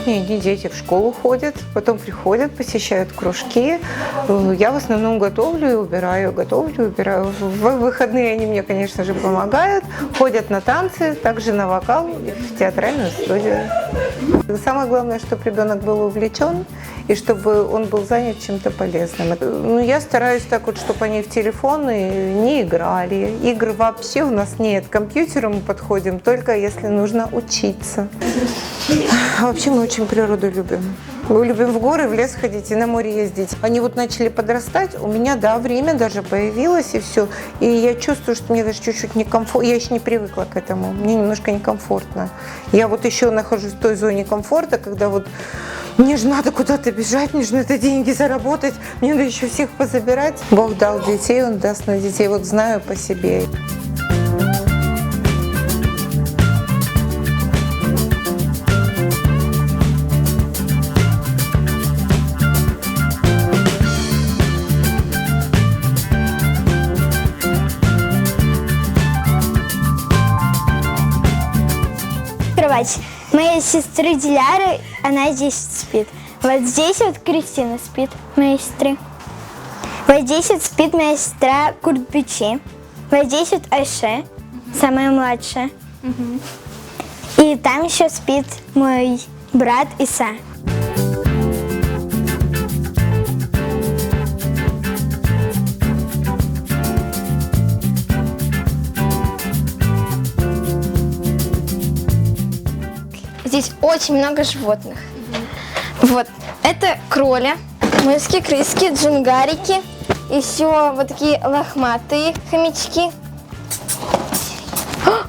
Сегодня одни дети в школу ходят, потом приходят, посещают кружки. Я в основном готовлю и убираю, В выходные они мне, конечно же, помогают, ходят на танцы, также на вокал и в театральную студию. Самое главное, чтобы ребенок был увлечен и чтобы он был занят чем-то полезным. Я стараюсь так вот, чтобы они в телефоны не играли. Игр вообще у нас нет. К компьютеру мы подходим только если нужно учиться. Вообще мы очень природу любим. Мы любим в горы, в лес ходить и на море ездить. Они вот начали подрастать, у меня, да, время даже появилось и все. И я чувствую, что мне даже чуть-чуть некомфортно. Я еще не привыкла к этому, мне немножко некомфортно. Я вот еще нахожусь в той зоне комфорта, когда вот мне же надо куда-то бежать, мне же надо деньги заработать, мне надо еще всех позабирать. Бог дал детей, Он даст на детей, вот знаю по себе. Кровать моей сестры Диляры, она здесь спит. Вот здесь вот Кристина спит, моя сестра. Вот здесь вот спит моя сестра Куртбичи. Вот здесь вот Айше, самая младшая. И там еще спит мой брат Иса. Здесь очень много животных. Вот, это кроли, мышки, крыски, джунгарики, еще вот такие лохматые хомячки.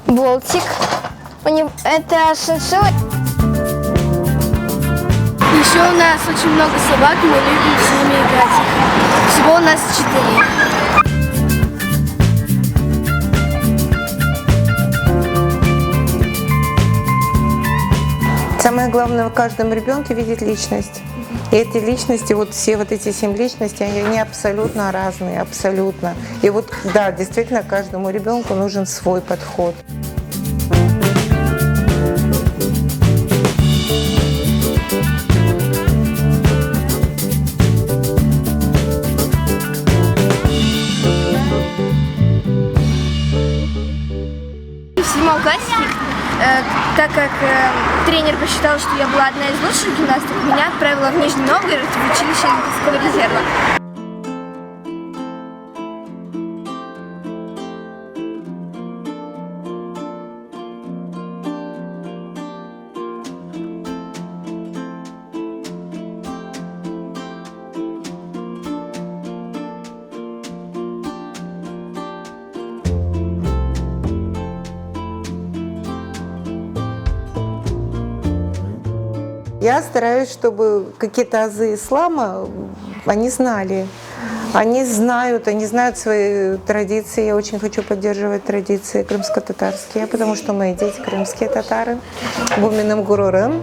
Болтик, это шиншилла. Еще у нас очень много собак, мы любим с ними играть. Всего у нас 4. Самое главное в каждом ребенке видеть личность. И эти личности, вот все вот эти 7 личностей, они абсолютно разные, абсолютно. И вот, да, действительно, каждому ребенку нужен свой подход. В 7 классе, так как тренер посчитал, что я была одна из лучших гимнасток, меня отправила в Нижний Новгород в училище Олимпийского резерва. Я стараюсь, чтобы какие-то азы ислама они знали. Они знают свои традиции. Я очень хочу поддерживать традиции крымско-татарские, потому что мои дети крымские татары. Буминым гурурым.